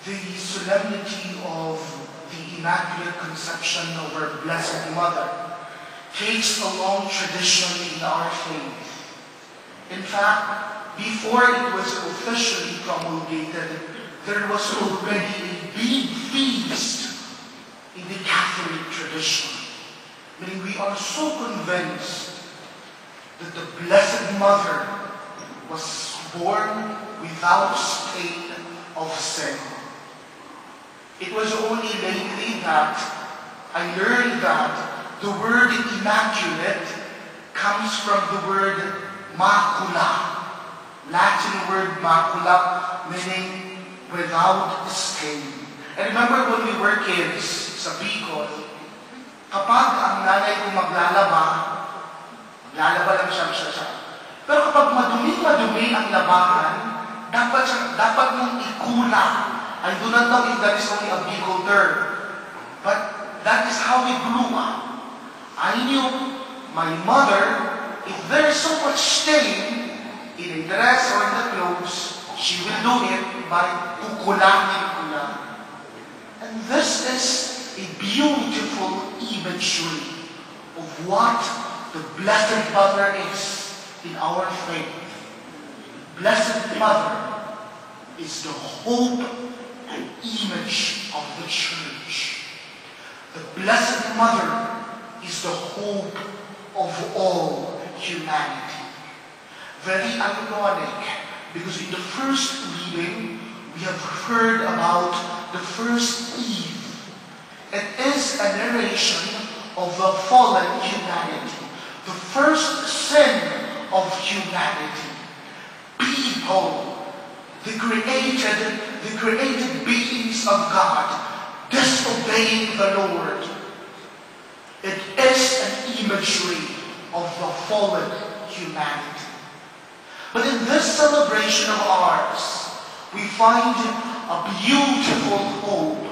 the solemnity of the Immaculate Conception of our Blessed Mother takes a long tradition in our faith. In fact, before it was officially promulgated, there was already a big feast in the Catholic tradition. Meaning we are so convinced that the Blessed Mother was born without stain of sin. It was only lately that I learned that the word immaculate comes from the word macula. Latin word macula, meaning without stain. And remember when we were kids sa Bicol, kapag ang nanay ko maglalaba lang siya. Pero kapag madumi-madumi ang labahan, dapat mong ikula. I do not know if that is only a Bicol term, but that is how we grew up. I knew my mother, if there is so much stain in a dress or in the clothes, she will do it by kukulangin. And this is a beautiful imagery of what the Blessed Mother is in our faith. Blessed Mother is the hope and image of the Church. The Blessed Mother is the hope of all humanity. Very ironic, because in the first reading, we have heard about the first Eve. It is a narration of the fallen humanity, the first sin of humanity. People, the created beings of God, disobeying the Lord. It is an imagery of the fallen humanity. But in this celebration of ours, we find a beautiful hope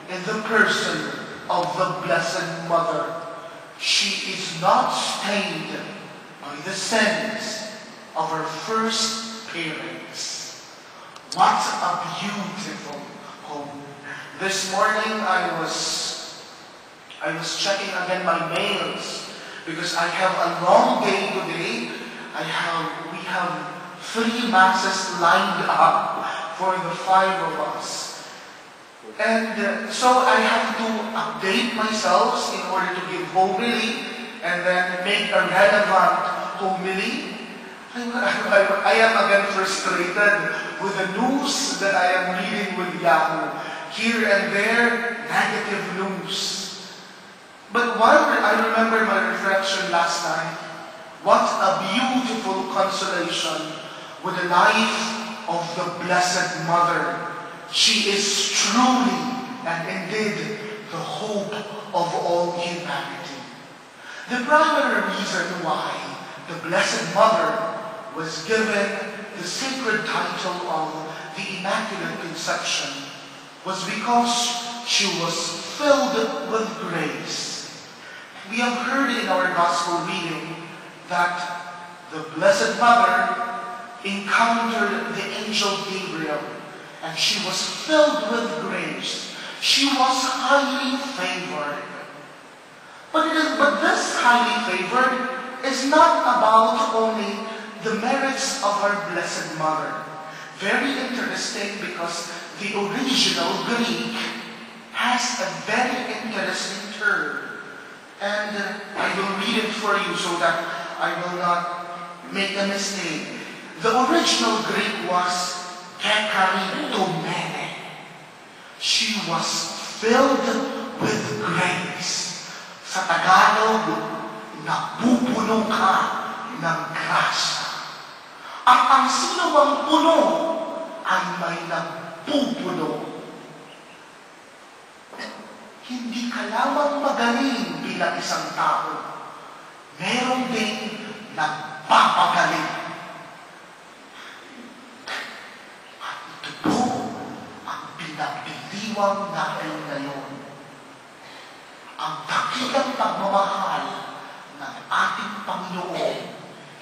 in the person of the Blessed Mother. She is not stained by the sins of her first parents. What a beautiful hope. This morning I was checking again my mails because I have a long day today. We have 3 masses lined up for the 5 of us. And so I have to update myself in order to give homily and then make a relevant homily. I am again frustrated with the news that I am reading with Yahoo. Here and there, negative news. But while I remember my reflection last night, what a beautiful consolation with the life of the Blessed Mother. She is truly and indeed the hope of all humanity. The primary reason why the Blessed Mother was given the sacred title of the Immaculate Conception was because she was filled with grace. We have heard in our Gospel reading that the Blessed Mother encountered the angel Gabriel, and she was filled with grace. She was highly favored. But this highly favored is not about only the merits of our Blessed Mother. Very interesting, because the original Greek has a very interesting term. And I will read it for you so that I will not make a mistake. The original Greek was kekaritomene. She was filled with grace. Sa Tagalog, napupuno ka ng grasya. At ang sino mang puno ay may napupuno. Hindi ka lamang magaling bilang isang tao. Meron din nagpapagaling. At ito po ang pinagdiriwang natin ngayon. Ang dakilang pagmamahal ng ating Panginoon,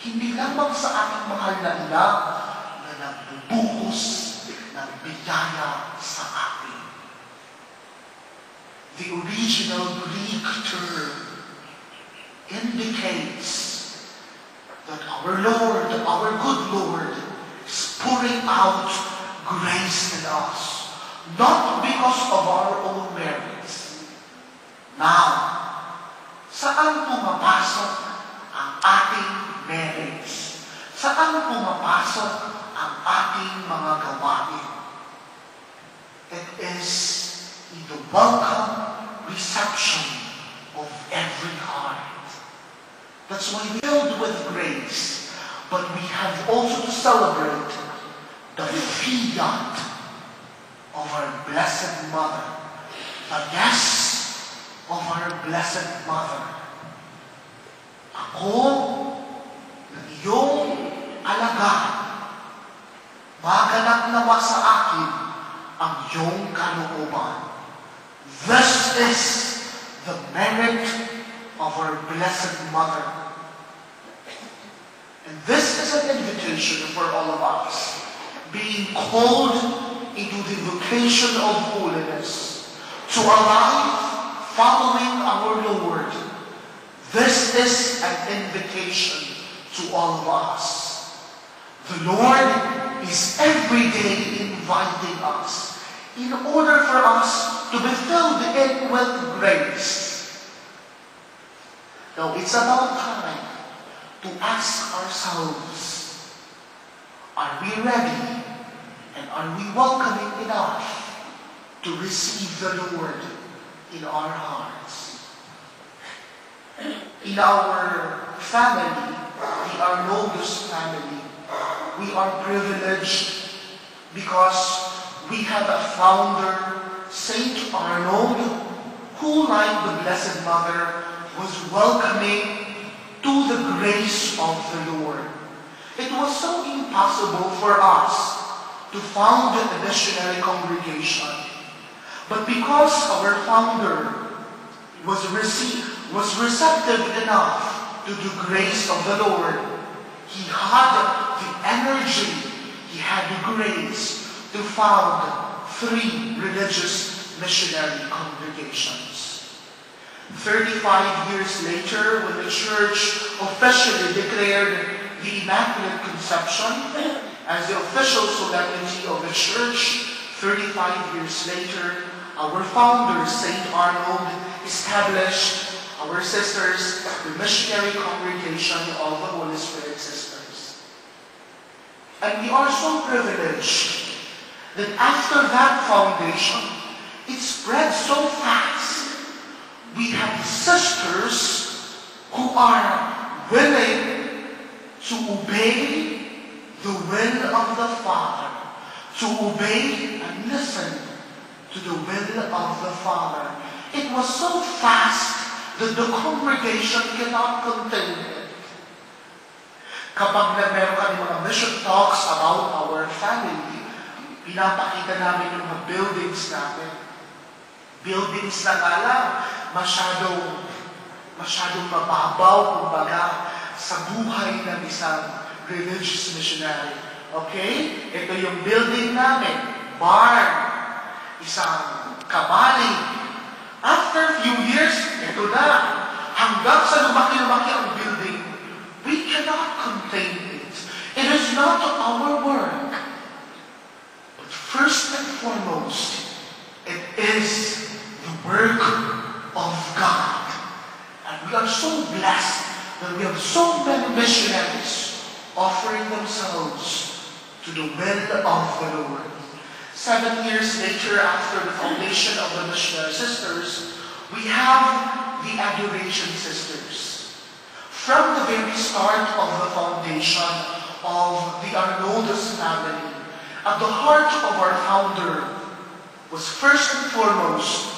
hindi lamang sa ating mahal na ina na nagbubuhos ng biyaya sa atin. the original Greek term, indicates that our Lord, our good Lord, is pouring out grace in us, not because of our own merits. Now, saan pumapasok ang ating merits? Saan pumapasok ang ating mga gawain? It is in the welcome reception of every heart. That's why we're filled with grace, but we have also to celebrate the fiat of our Blessed Mother, the guest of our Blessed Mother. Ako, na iyong alagaan, maganap nawa sa akin ang iyong kalooban. This is the merit of our Blessed Mother. And this is an invitation for all of us, being called into the vocation of holiness, to a life following our Lord. This is an invitation to all of us. The Lord is every day inviting us in order for us to be filled in with grace. Now, it's about time to ask ourselves, are we ready and are we welcoming enough to receive the Lord in our hearts? In our family, the Arnoldus family, we are privileged because we have a founder, Saint Arnold, who, like the Blessed Mother, was welcoming to the grace of the Lord. It was so impossible for us to found a missionary congregation. But because our founder was receptive enough to the grace of the Lord, he had the energy, he had the grace to found 3 religious missionary congregations. 35 years later, when the Church officially declared the Immaculate Conception as the official solemnity of the Church, 35 years later, our founder, Saint Arnold, established our sisters, the Missionary Congregation of the Holy Spirit Sisters. And we are so privileged that after that foundation, it spread so fast. We have sisters who are willing to obey the will of the Father, to obey and listen to the will of the Father. It was so fast that the congregation cannot contain it. Kapag meron kami mga mission talks about our family, pinapakita namin yung mga buildings namin. Buildings na nga lang, masyadong mababaw, kumbaga, sa buhay ng isang religious missionary. Okay? Ito yung building namin, barn, isang kabali. After few years, ito na. Hanggang sa lumaki-lumaki ang building, we cannot contain it. It is not our work. But first and foremost, it is the work of God. And we are so blessed that we have so many missionaries offering themselves to the will of the Lord. 7 years later, after the foundation of the Missionary Sisters, we have the Adoration Sisters. From the very start of the foundation of the Arnoldus family, at the heart of our founder was first and foremost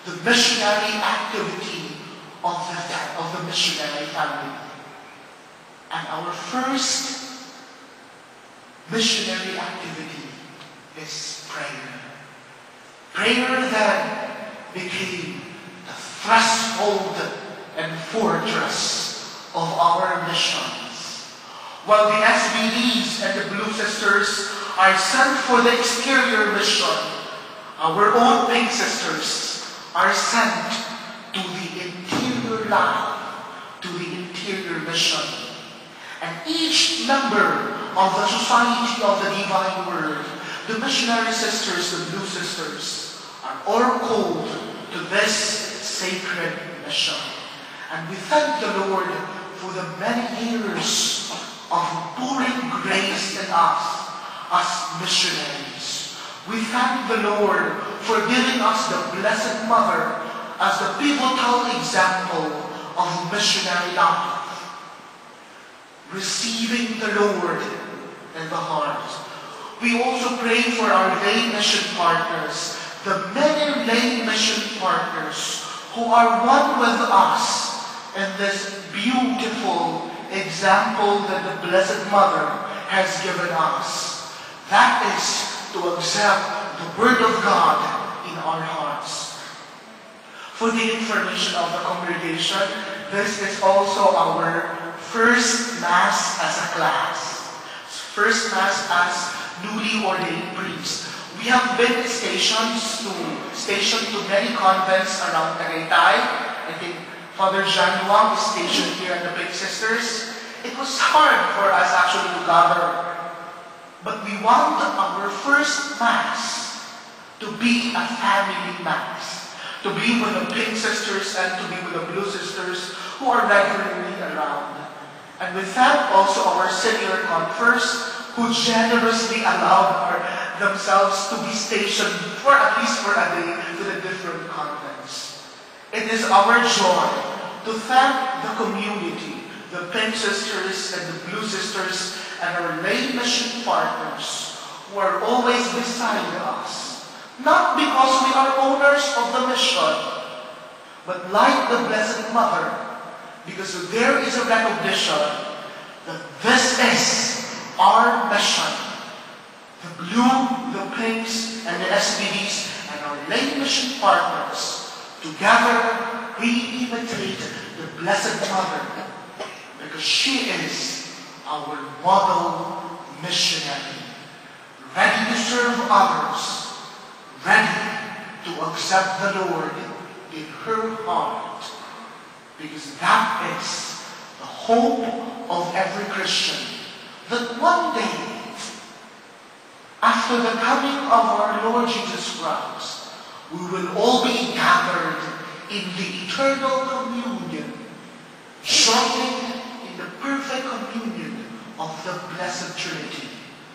the missionary activity of the missionary family. And our first missionary activity is prayer. Prayer then became the threshold and fortress of our missions. While the SBDs and the Blue Sisters are sent for the exterior mission, our own Pink Sisters are sent to the interior life, to the interior mission. And each member of the Society of the Divine Word, the missionary sisters, the Blue Sisters, are all called to this sacred mission. And we thank the Lord for the many years of pouring grace in us as missionaries. We thank the Lord for giving us the Blessed Mother as the pivotal example of missionary life. Receiving the Lord in the heart. We also pray for our lay mission partners, the many lay mission partners who are one with us in this beautiful example that the Blessed Mother has given us. That is to accept the Word of God in our hearts. For the information of the congregation, this is also our first Mass as a class. First Mass as newly ordained priests. We have been stationed to many convents around Tagaytay. I think Father John Wang is stationed here at the Big Sisters. It was hard for us actually to gather. But we want our first Mass to be a family Mass. To be with the Pink Sisters and to be with the Blue Sisters who are regularly around. And we thank also our senior confers who generously allowed themselves to be stationed for at least for a day to the different convents. It is our joy to thank the community, the Pink Sisters and the Blue Sisters and our lay mission partners who are always beside us. Not because we are owners of the mission, but like the Blessed Mother, because there is a recognition that this is our mission. The Blue, the Pinks, and the SBDs, and our lay mission partners, together we imitate the Blessed Mother, because she is our model missionary, ready to serve others, ready to accept the Lord in her heart, because that is the hope of every Christian, that one day, after the coming of our Lord Jesus Christ, we will all be gathered in the eternal communion, joining in the perfect communion of the Blessed Trinity.